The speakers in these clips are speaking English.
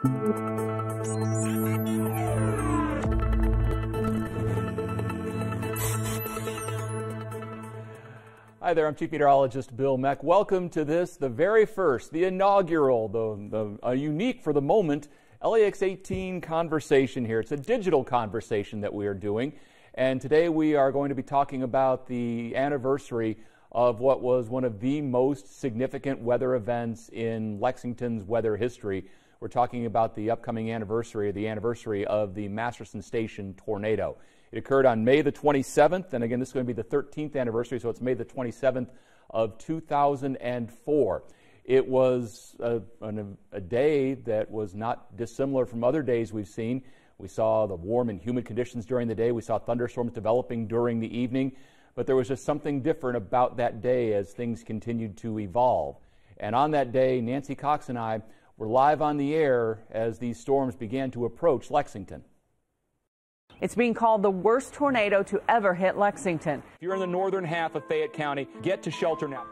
Hi there, I'm Chief Meteorologist Bill Meck. Welcome to this, the very first, the inaugural, unique for the moment, LAX 18 conversation here. It's a digital conversation that we are doing, and today we are going to be talking about the anniversary of what was one of the most significant weather events in Lexington's weather history. We're talking about the upcoming anniversary, the anniversary of the Masterson Station tornado. It occurred on May the 27th, and again, this is going to be the 13th anniversary, so it's May the 27th of 2004. It was a day that was not dissimilar from other days we've seen. We saw the warm and humid conditions during the day. We saw thunderstorms developing during the evening, but there was just something different about that day as things continued to evolve. And on that day, Nancy Cox and I were live on the air as these storms began to approach Lexington. It's being called the worst tornado to ever hit Lexington. If you're in the northern half of Fayette County, get to shelter now.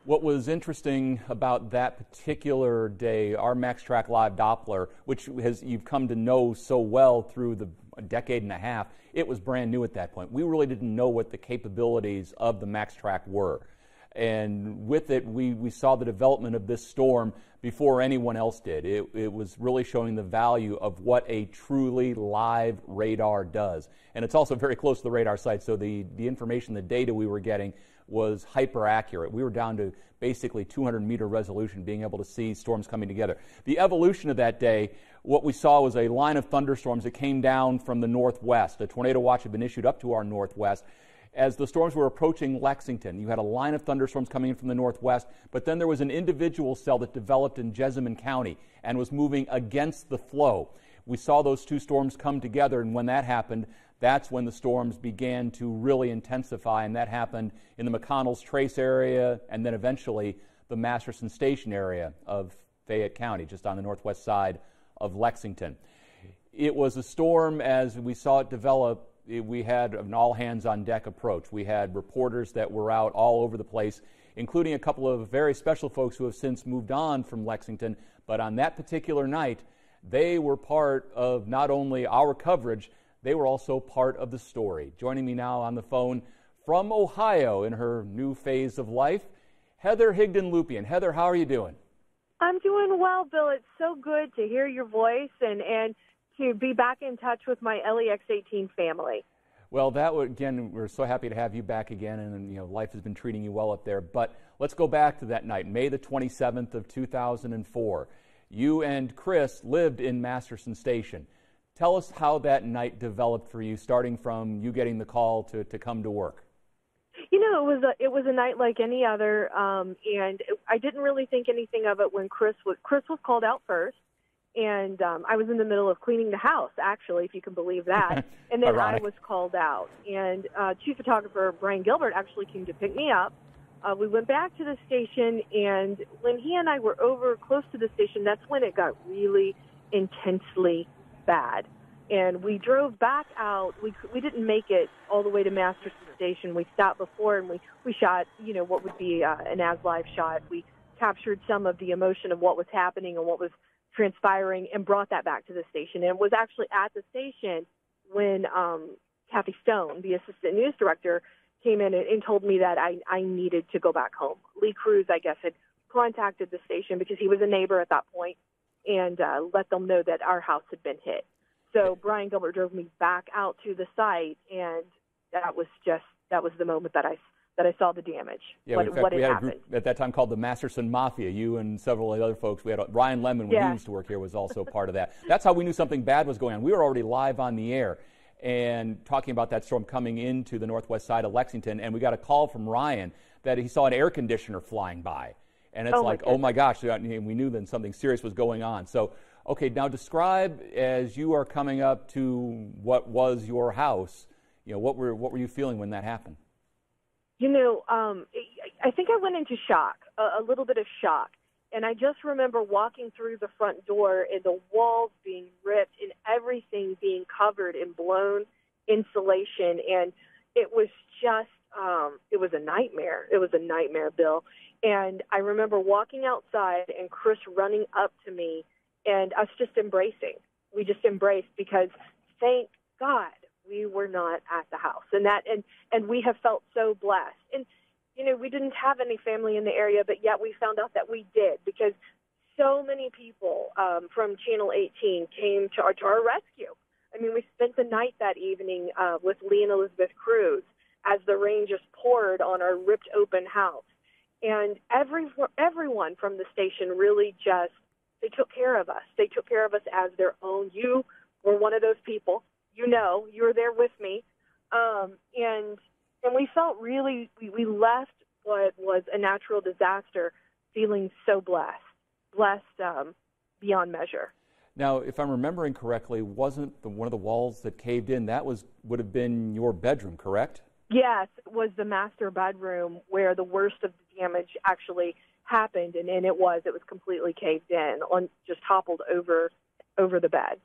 What was interesting about that particular day, our MaxTrack Live Doppler, which you've come to know so well through the decade and a half, it was brand new at that point. We really didn't know what the capabilities of the MaxTrack were. And with it, we saw the development of this storm before anyone else did. It was really showing the value of what a truly live radar does. And it's also very close to the radar site, so the information, the data we were getting was hyper accurate. We were down to basically 200-meter resolution, being able to see storms coming together. The evolution of that day, what we saw was a line of thunderstorms that came down from the northwest. A tornado watch had been issued up to our northwest. As the storms were approaching Lexington, you had a line of thunderstorms coming in from the northwest, but then there was an individual cell that developed in Jessamine County and was moving against the flow. We saw those two storms come together, and when that happened, that's when the storms began to really intensify, and that happened in the McConnell's Trace area and then eventually the Masterson Station area of Fayette County, just on the northwest side of Lexington. It was a storm, as we saw it develop. We had an all-hands-on-deck approach. We had reporters that were out all over the place, including a couple of very special folks who have since moved on from Lexington. But on that particular night, they were part of not only our coverage, they were also part of the story. Joining me now on the phone from Ohio in her new phase of life, Heather Higdon-Lupian. Heather, how are you doing? I'm doing well, Bill. It's so good to hear your voice and to be back in touch with my LAX 18 family. Well, again, we're so happy to have you back again, and life has been treating you well up there. But let's go back to that night, May the 27th of 2004. You and Chris lived in Masterson Station. Tell us how that night developed for you, starting from you getting the call to come to work. It was a night like any other, and I didn't really think anything of it when Chris was called out first. And I was in the middle of cleaning the house, actually, if you can believe that. And then Ironic. I was called out. And chief photographer Brian Gilbert actually came to pick me up. We went back to the station, and when he and I were over close to the station, that's when it got really intensely bad. And we drove back out. We didn't make it all the way to Masterson Station. We stopped before, and we shot, what would be an as-live shot. We captured some of the emotion of what was happening and what was transpiring and brought that back to the station. And was actually at the station when Kathy Stone, the assistant news director, came in and told me that I needed to go back home. Lee Cruz, I guess, had contacted the station because he was a neighbor at that point and let them know that our house had been hit. So Brian Gilbert drove me back out to the site, and that was the moment that I saw the damage, yeah, what had we had happened. A group at that time called the Masterson Mafia. You and several other folks. We had Ryan Lemon, when he used to work here, was also part of that. That's how we knew something bad was going on. We were already live on the air and talking about that storm coming into the northwest side of Lexington, and we got a call from Ryan that he saw an air conditioner flying by. And it's oh my gosh, we knew then something serious was going on. So, okay, now describe, as you are coming up to what was your house, what were you feeling when that happened? I think I went into shock, a little bit of shock. And I just remember walking through the front door and the walls being ripped and everything being covered in blown insulation. And it was just, it was a nightmare. It was a nightmare, Bill. And I remember walking outside and Chris running up to me and us just embracing. We just embraced because thank God we were not at the house, and we have felt so blessed. And we didn't have any family in the area, but yet we found out that we did, because so many people from Channel 18 came to our rescue. I mean, we spent the night that evening with Lee and Elizabeth Cruz as the rain just poured on our ripped open house. And everyone from the station really they took care of us. They took care of us as their own. You were one of those people. You were there with me. And we felt really, we left what was a natural disaster feeling so blessed beyond measure. Now, if I'm remembering correctly, wasn't one of the walls that caved in, would have been your bedroom, correct? Yes, it was the master bedroom where the worst of the damage actually happened, and it was completely caved in, just toppled over the bed.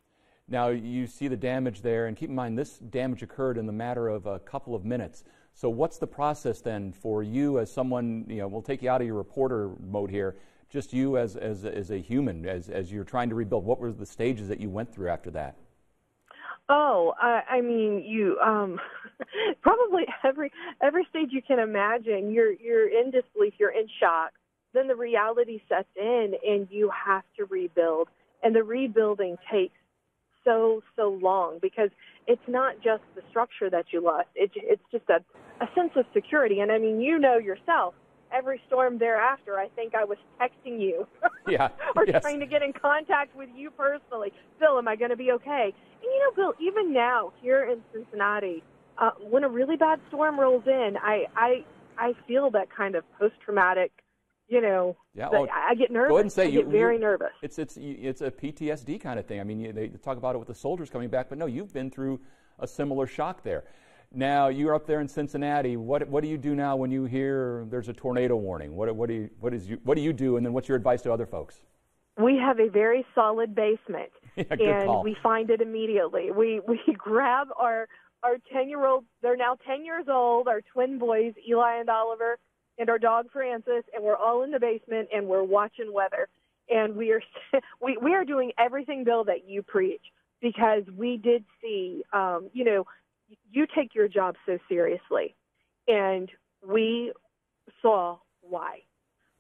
Now, you see the damage there, and keep in mind this damage occurred in the matter of a couple of minutes. So what's the process then for you as someone, we'll take you out of your reporter mode here, just you as a human, as you're trying to rebuild. What were the stages that you went through after that? Oh, I mean, you probably every stage you can imagine. You're in disbelief, you're in shock. Then the reality sets in, and you have to rebuild. And the rebuilding takes so long, because it's not just the structure that you lost. It's just a sense of security. And I mean, yourself. Every storm thereafter, I think I was texting you or yes. trying to get in contact with you personally. Bill, am I going to be okay? And Bill, even now here in Cincinnati, when a really bad storm rolls in, I feel that kind of post-traumatic, I get nervous. Go ahead and say I get very nervous. It's a PTSD kind of thing. I mean, they talk about it with the soldiers coming back, but no, you've been through a similar shock there. Now, you're up there in Cincinnati. What do you do now when you hear there's a tornado warning? What do you do, and then what's your advice to other folks? We have a very solid basement, good call. We find it immediately. We grab our 10-year-old, they're now 10 years old, our twin boys, Eli and Oliver, and our dog Francis, and we're all in the basement, and we're watching weather. And we are doing everything, Bill, that you preach, because we did see, you take your job so seriously, and we saw why,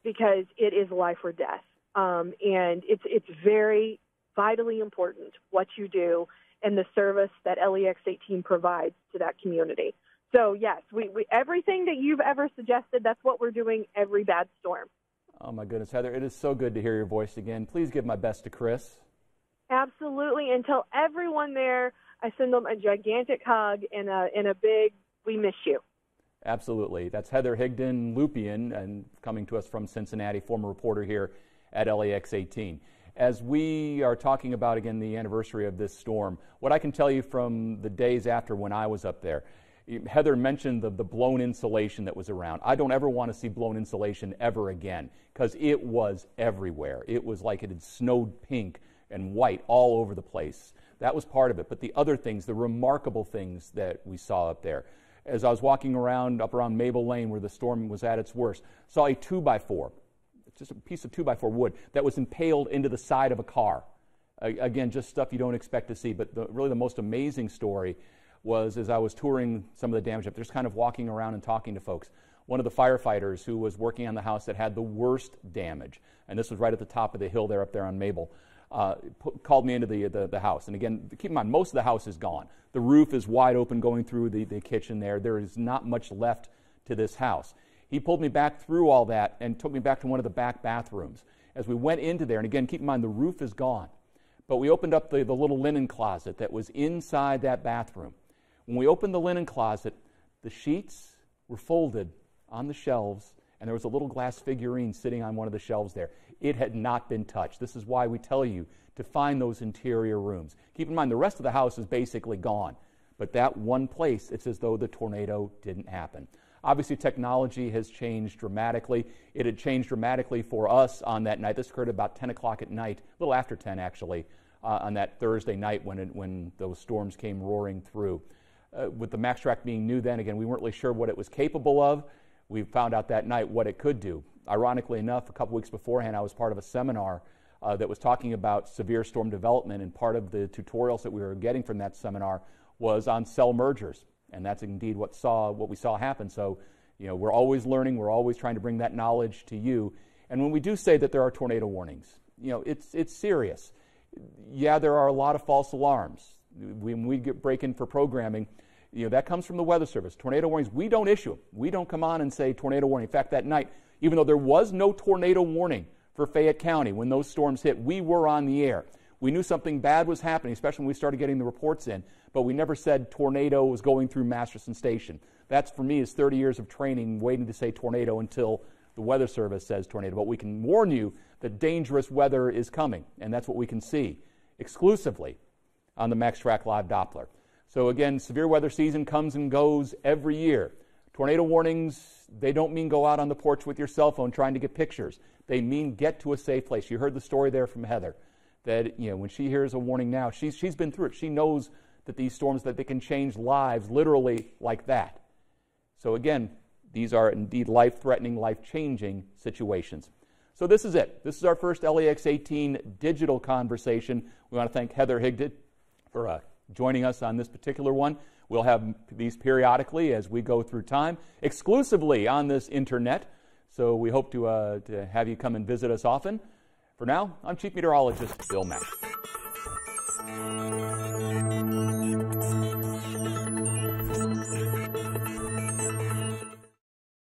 because it is life or death, and it's very vitally important what you do and the service that LEX 18 provides to that community. So yes, we everything that you've ever suggested, that's what we're doing every bad storm. Oh my goodness, Heather, it is so good to hear your voice again. Please give my best to Chris. Absolutely, and tell everyone there I send them a gigantic hug and a big, we miss you. Absolutely. That's Heather Higdon-Lupian, and coming to us from Cincinnati, former reporter here at LEX 18. As we are talking about, again, the anniversary of this storm, what I can tell you from the days after when I was up there, Heather mentioned the blown insulation that was around. I don't ever want to see blown insulation ever again, because it was everywhere. It was like it had snowed pink and white all over the place. That was part of it. But the other things, the remarkable things that we saw up there, as I was walking up around Maple Lane where the storm was at its worst, saw a 2x4, just a piece of 2x4 wood that was impaled into the side of a car. Again, just stuff you don't expect to see. But really the most amazing story was, as I was touring some of the damage up there, just kind of walking around and talking to folks, one of the firefighters who was working on the house that had the worst damage, and this was right at the top of the hill there up there on Maple, called me into the house. And again, keep in mind, most of the house is gone. The roof is wide open going through the kitchen there. There is not much left to this house. He pulled me back through all that and took me back to one of the back bathrooms. As we went into there, and again, keep in mind, the roof is gone, but we opened up the little linen closet that was inside that bathroom. When we opened the linen closet, the sheets were folded on the shelves, and there was a little glass figurine sitting on one of the shelves there. It had not been touched. This is why we tell you to find those interior rooms. Keep in mind, the rest of the house is basically gone. But that one place, it's as though the tornado didn't happen. Obviously, technology has changed dramatically. It had changed dramatically for us on that night. This occurred about 10 o'clock at night, a little after 10 actually, on that Thursday night when those storms came roaring through. With the MaxTrack being new then, again, we weren't really sure what it was capable of. We found out that night what it could do. Ironically enough, a couple weeks beforehand, I was part of a seminar that was talking about severe storm development, and part of the tutorials that we were getting from that seminar was on cell mergers, and that's indeed what we saw happen. So, we're always learning, we're always trying to bring that knowledge to you. And when we do say that there are tornado warnings, it's serious. Yeah, there are a lot of false alarms. When we break in for programming, that comes from the Weather Service. Tornado warnings, we don't issue them. We don't come on and say tornado warning. In fact, that night, even though there was no tornado warning for Fayette County when those storms hit, we were on the air. We knew something bad was happening, especially when we started getting the reports in, but we never said tornado was going through Masterson Station. That's, for me, is 30 years of training waiting to say tornado until the Weather Service says tornado. But we can warn you that dangerous weather is coming, and that's what we can see exclusively on the MaxTrack Live Doppler. So again, severe weather season comes and goes every year. Tornado warnings, they don't mean go out on the porch with your cell phone trying to get pictures. They mean get to a safe place. You heard the story there from Heather, that when she hears a warning now, she's been through it. She knows that these storms, that they can change lives literally like that. So again, these are indeed life-threatening, life-changing situations. So this is it. This is our first LAX 18 digital conversation. We want to thank Heather Higdon for joining us on this particular one. We'll have these periodically as we go through time, exclusively on this internet. So we hope to have you come and visit us often. For now, I'm Chief Meteorologist Bill Mack.